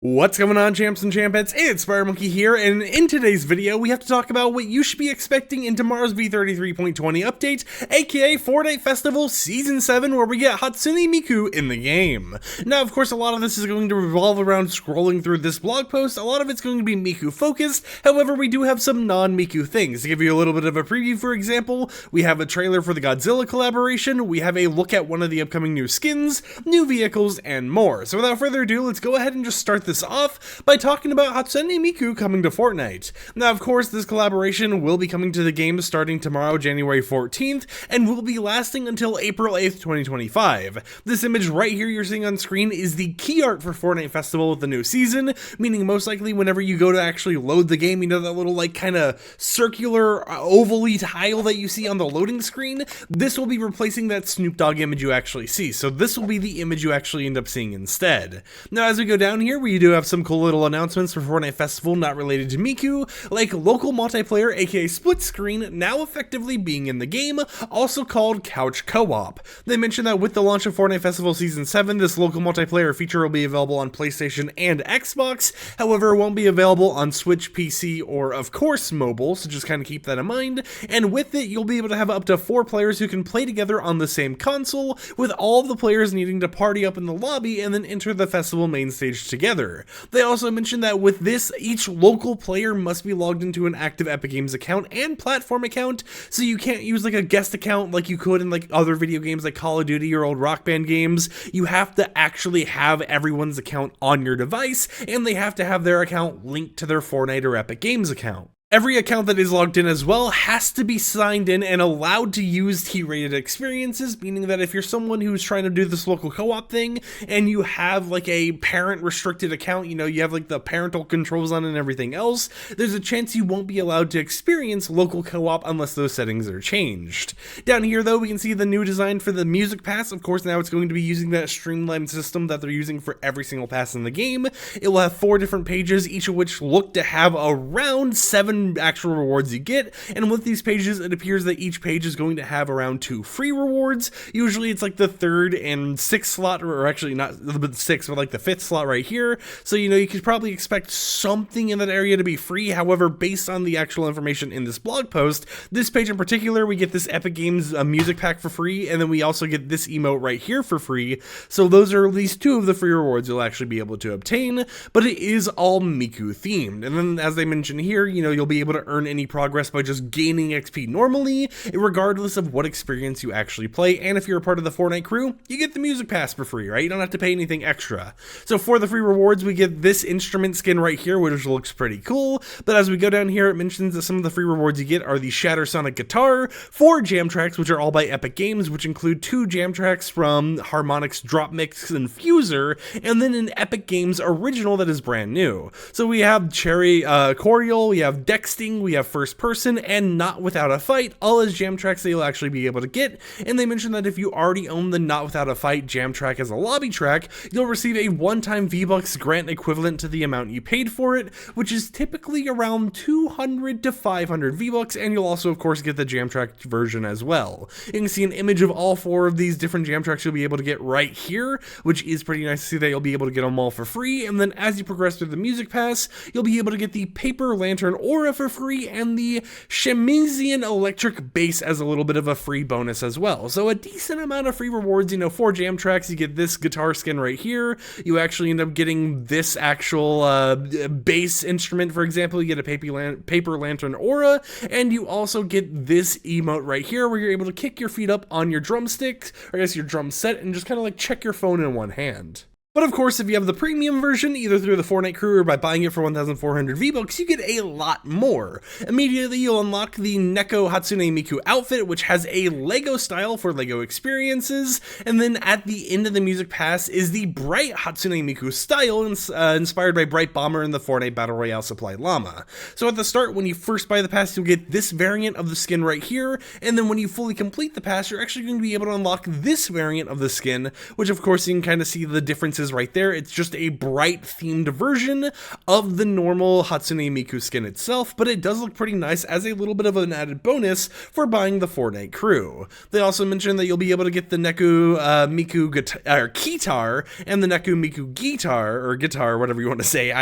What's going on, champs and champettes? It's Monkey here, and in today's video, we have to talk about what you should be expecting in tomorrow's v33.20 update, aka Fortnite Festival Season 7, where we get Hatsune Miku in the game. Now, of course, a lot of this is going to revolve around scrolling through this blog post. A lot of it's going to be Miku focused. However, we do have some non-Miku things. To give you a little bit of a preview, for example, we have a trailer for the Godzilla collaboration, we have a look at one of the upcoming new skins, new vehicles, and more. So without further ado, let's go ahead and just start this off by talking about Hatsune Miku coming to Fortnite. Now, of course, this collaboration will be coming to the game starting tomorrow, January 14th, and will be lasting until April 8th, 2025. This image right here you're seeing on screen is the key art for Fortnite Festival with the new season, meaning most likely whenever you go to actually load the game, you know that little like kind of circular ovally tile that you see on the loading screen? This will be replacing that Snoop Dogg image you actually see, so this will be the image you actually end up seeing instead. Now, as we go down here, we do have some cool little announcements for Fortnite Festival not related to Miku, like local multiplayer, aka split screen, now effectively being in the game, also called Couch Co-op. They mentioned that with the launch of Fortnite Festival Season 7, this local multiplayer feature will be available on PlayStation and Xbox, however it won't be available on Switch, PC, or of course mobile, so just kind of keep that in mind, and with it you'll be able to have up to 4 players who can play together on the same console, with all of the players needing to party up in the lobby and then enter the festival main stage together. They also mentioned that with this, each local player must be logged into an active Epic Games account and platform account, so you can't use like a guest account like you could in like other video games like Call of Duty or old Rock Band games. You have to actually have everyone's account on your device, and they have to have their account linked to their Fortnite or Epic Games account. Every account that is logged in as well has to be signed in and allowed to use T-rated experiences, meaning that if you're someone who's trying to do this local co-op thing and you have like a parent restricted account, you know, you have like the parental controls on and everything else, there's a chance you won't be allowed to experience local co-op unless those settings are changed. Down here though, we can see the new design for the music pass. Of course, now it's going to be using that streamlined system that they're using for every single pass in the game. It will have 4 different pages, each of which look to have around 7 actual rewards you get, and with these pages it appears that each page is going to have around 2 free rewards. Usually it's like the 3rd and 6th slot, or actually not the 6th, but like the 5th slot right here, so you know you could probably expect something in that area to be free. However, based on the actual information in this blog post, this page in particular, we get this Epic Games music pack for free, and then we also get this emote right here for free, so those are at least 2 of the free rewards you'll actually be able to obtain, but it is all Miku themed. And then as they mentioned here, you know, you'll be able to earn any progress by just gaining XP normally, regardless of what experience you actually play. And if you're a part of the Fortnite crew, you get the music pass for free, right? You don't have to pay anything extra. So for the free rewards, we get this instrument skin right here, which looks pretty cool. But as we go down here, it mentions that some of the free rewards you get are the Shatter Sonic guitar, 4 jam tracks, which are all by Epic Games, which include 2 jam tracks from Harmonix Drop Mix and Fuser, and then an Epic Games original that is brand new. So we have Cherry Cordial, we have Dexting, we have First Person, and Not Without a Fight, all as jam tracks that you'll actually be able to get. And they mentioned that if you already own the Not Without a Fight jam track as a lobby track, you'll receive a one-time V-Bucks grant equivalent to the amount you paid for it, which is typically around 200 to 500 V-Bucks, and you'll also of course get the jam track version as well. You can see an image of all 4 of these different jam tracks you'll be able to get right here, which is pretty nice to see that you'll be able to get them all for free. And then as you progress through the music pass, you'll be able to get the Paper Lantern Aura for free and the Shemisian Electric Bass as a little bit of a free bonus as well. So a decent amount of free rewards, you know, 4 jam tracks, you get this guitar skin right here, you actually end up getting this actual bass instrument, for example, you get a Paper Lantern Aura, and you also get this emote right here where you're able to kick your feet up on your drumsticks, or I guess your drum set, and just kind of like check your phone in one hand. But of course, if you have the premium version, either through the Fortnite crew or by buying it for 1,400 V-Bucks, you get a lot more. Immediately, you'll unlock the Neko Hatsune Miku outfit, which has a LEGO style for LEGO experiences, and then at the end of the music pass is the Bright Hatsune Miku style, inspired by Bright Bomber and the Fortnite Battle Royale Supply Llama. So at the start, when you first buy the pass, you'll get this variant of the skin right here, and then when you fully complete the pass, you're actually going to be able to unlock this variant of the skin, which of course you can kind of see the differences is right there. It's just a bright themed version of the normal Hatsune Miku skin itself, but it does look pretty nice as a little bit of an added bonus for buying the Fortnite crew. They also mentioned that you'll be able to get the Neku Miku Kitar and the Neku Miku guitar, whatever you want to say.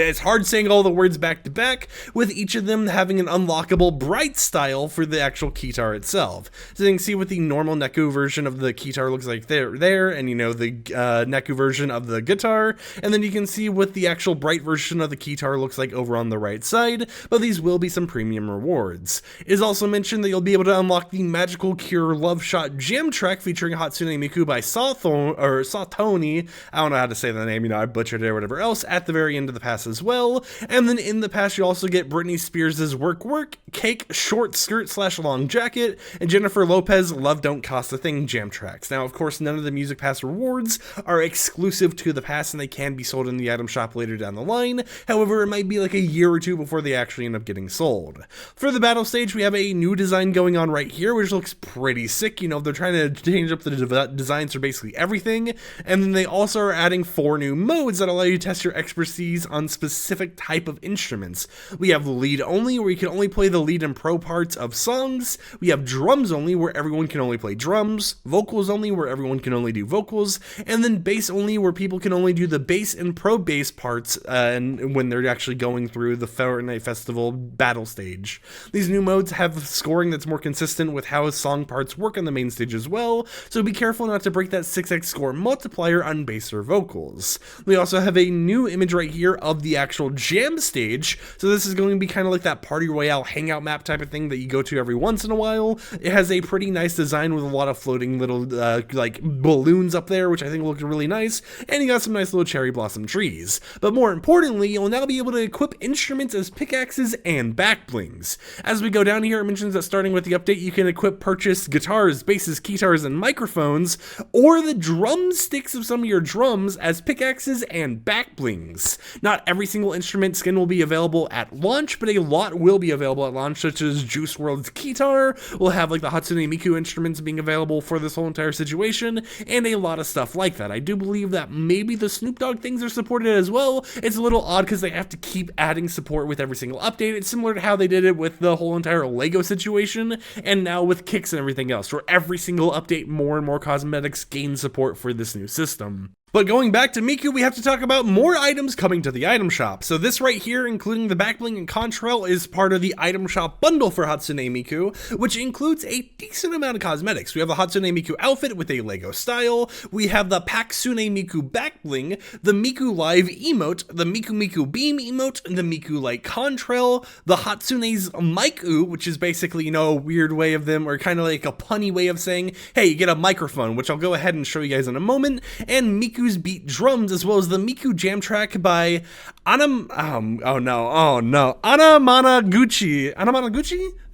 It's hard saying all the words back to back, with each of them having an unlockable bright style for the actual Kitar itself. So you can see what the normal Neku version of the Kitar looks like there, and you know, the Neku version of the guitar, and then you can see what the actual bright version of the Kitar looks like over on the right side, but these will be some premium rewards. It is also mentioned that you'll be able to unlock the Magical Cure Love Shot Jam track featuring Hatsune Miku by Sawtoni, I don't know how to say the name, you know, I butchered it or whatever else, at the very end of the pass as well. And then in the pass you also get Britney Spears' Work Work, Cake, Short Skirt / Long Jacket, and Jennifer Lopez Love Don't Cost a Thing jam tracks. Now of course none of the Music Pass rewards are exclusive to the pass, and they can be sold in the item shop later down the line. However, it might be like a year or two before they actually end up getting sold. For the battle stage, we have a new design going on right here, which looks pretty sick. You know, they're trying to change up the designs for basically everything, and then they also are adding 4 new modes that allow you to test your expertise on specific type of instruments. We have lead only, where you can only play the lead and pro parts of songs. We have drums only, where everyone can only play drums. Vocals only, where everyone can only do vocals. And then bass only, where people can only do the bass and pro bass parts and when they're actually going through the Fortnite Festival battle stage. These new modes have scoring that's more consistent with how song parts work on the main stage as well, so be careful not to break that 6x score multiplier on bass or vocals. We also have a new image right here of the actual jam stage, so this is going to be kind of like that Party Royale hangout map type of thing that you go to every once in a while. It has a pretty nice design with a lot of floating little like balloons up there, which I think look really nice, and you got some nice little cherry blossom trees. But more importantly, you'll now be able to equip instruments as pickaxes and back blings. As we go down here, it mentions that starting with the update, you can purchase guitars, basses, guitars, and microphones, or the drumsticks of some of your drums as pickaxes and back blings. Not every single instrument skin will be available at launch, but a lot will be available at launch, such as Juice WRLD's guitar. We'll have like the Hatsune Miku instruments being available for this whole entire situation, and a lot of stuff like that. I do believe that maybe the Snoop Dogg things are supported as well. It's a little odd because they have to keep adding support with every single update. It's similar to how they did it with the whole entire Lego situation, and now with kicks and everything else, where every single update more and more cosmetics gain support for this new system. But going back to Miku, we have to talk about more items coming to the item shop. So this right here, including the backbling and contrail, is part of the item shop bundle for Hatsune Miku, which includes a decent amount of cosmetics. We have the Hatsune Miku outfit with a Lego style, we have the Paksune Miku backbling, the Miku Live emote, the Miku Miku Beam emote, the Miku Light contrail, the Hatsune's Miku, which is basically, you know, a weird way of them, or kind of like a punny way of saying, hey, you get a microphone, which I'll go ahead and show you guys in a moment, and Miku's beat drums, as well as the Miku jam track by Anamanaguchi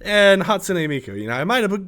and Hatsune Miku. You know, I might have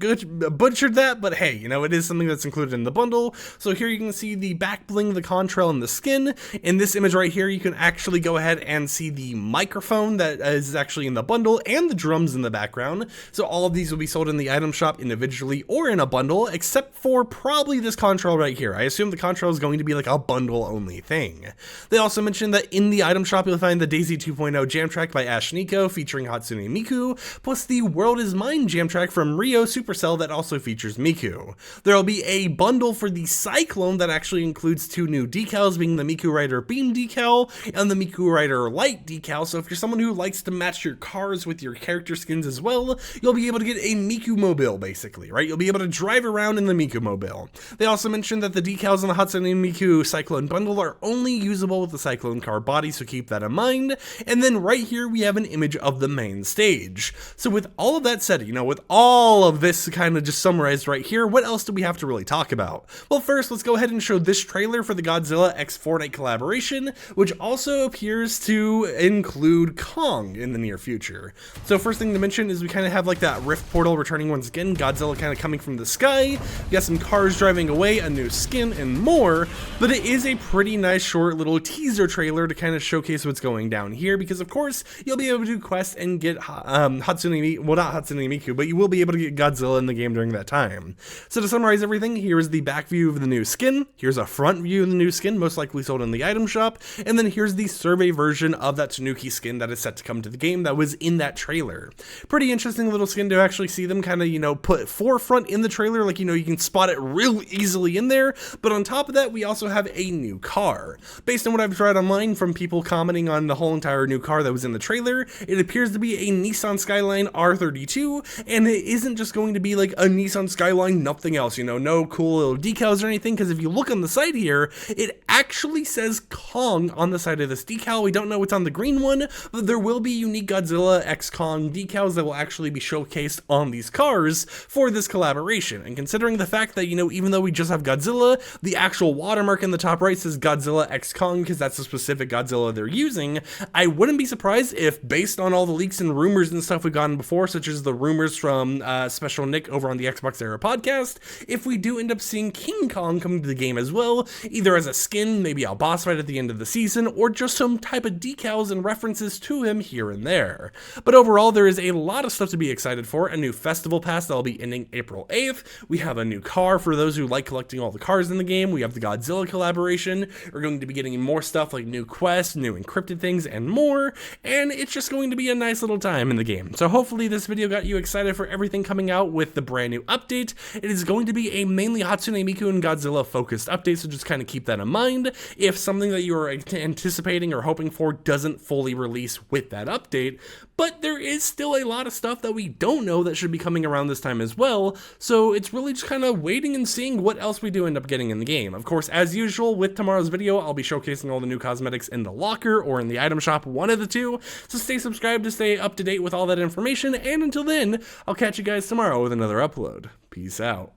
butchered that, but hey, you know, it is something that's included in the bundle. So here you can see the back bling, the contrail, and the skin. In this image right here, you can actually go ahead and see the microphone that is actually in the bundle and the drums in the background. So all of these will be sold in the item shop individually or in a bundle, except for probably this contrail right here. I assume the contrail is going to be like a bundle only thing. They also mentioned that in the item shop, you'll find the Daisy 2.0 jam track by Ash Nico featuring Hatsune Miku, plus the World Is Mine jam track from Rio Supercell that also features Miku. There will be a bundle for the Cyclone that actually includes 2 new decals, being the Miku Rider Beam decal and the Miku Rider Light decal. So if you're someone who likes to match your cars with your character skins as well, you'll be able to get a Miku mobile, basically, right? You'll be able to drive around in the Miku mobile. They also mentioned that the decals on the Hatsune Miku Cyclone bundle are only usable with the Cyclone car body, so keep that in mind. And then right here we have an image of the main stage. So with all of that said, you know, with all of this kind of just summarized right here, what else do we have to really talk about? Well, first, let's go ahead and show this trailer for the Godzilla X Fortnite collaboration, which also appears to include Kong in the near future. So first thing to mention is we kind of have like that rift portal returning once again, Godzilla kind of coming from the sky, we got some cars driving away, a new skin, and more. But it is a pretty nice short little teaser trailer to kind of showcase what's going down here, because of course you'll be able to do quests and get Hatsune Miku, well, not Hatsune Miku, but you will be able to get Godzilla in the game during that time. So to summarize everything, here is the back view of the new skin, here's a front view of the new skin, most likely sold in the item shop, and then here's the survey version of that Tanuki skin that is set to come to the game that was in that trailer. Pretty interesting little skin to actually see them kind of, you know, put forefront in the trailer, like, you know, you can spot it real easily in there. But on top of that, we also have a new car. Based on what I've tried online from people commenting on the whole entire new car that was in the trailer, it appears to be a Nissan Skyline R32, and it isn't just going to be like a Nissan Skyline, nothing else, you know, no cool little decals or anything, because if you look on the side here, it actually says Kong on the side of this decal. We don't know what's on the green one, but there will be unique Godzilla X Kong decals that will actually be showcased on these cars for this collaboration. And considering the fact that, you know, even though we just have Godzilla, the actual watermark in the top right says Godzilla X Kong because that's the specific Godzilla they're using, I wouldn't be surprised if, based on all the leaks and rumors and stuff we've gotten before, such as the rumors from Special Nick over on the Xbox Era podcast, if we do end up seeing King Kong coming to the game as well, either as a skin, maybe a boss fight at the end of the season, or just some type of decals and references to him here and there. But overall, there is a lot of stuff to be excited for. A new festival pass that'll be ending April 8th. We have a new car for those who like collecting all the cars in the game. We have the Godzilla collaboration. We're going to be getting more stuff like new quests, new encrypted things, and more. And it's just going to be a nice little time in the game. So hopefully this video got you excited for everything coming out with the brand new update. It is going to be a mainly Hatsune Miku and Godzilla focused update, so just kind of keep that in mind. If something that you are anticipating or hoping for doesn't fully release with that update, but there is still a lot of stuff that we don't know that should be coming around this time as well, so it's really just kind of waiting and seeing what else we do end up getting in the game. Of course, as usual, with tomorrow's video, I'll be showcasing all the new cosmetics in the locker or in the item shop, one of the two, so stay subscribed to stay up to date with all that information, and until then, I'll catch you guys tomorrow with another upload. Peace out.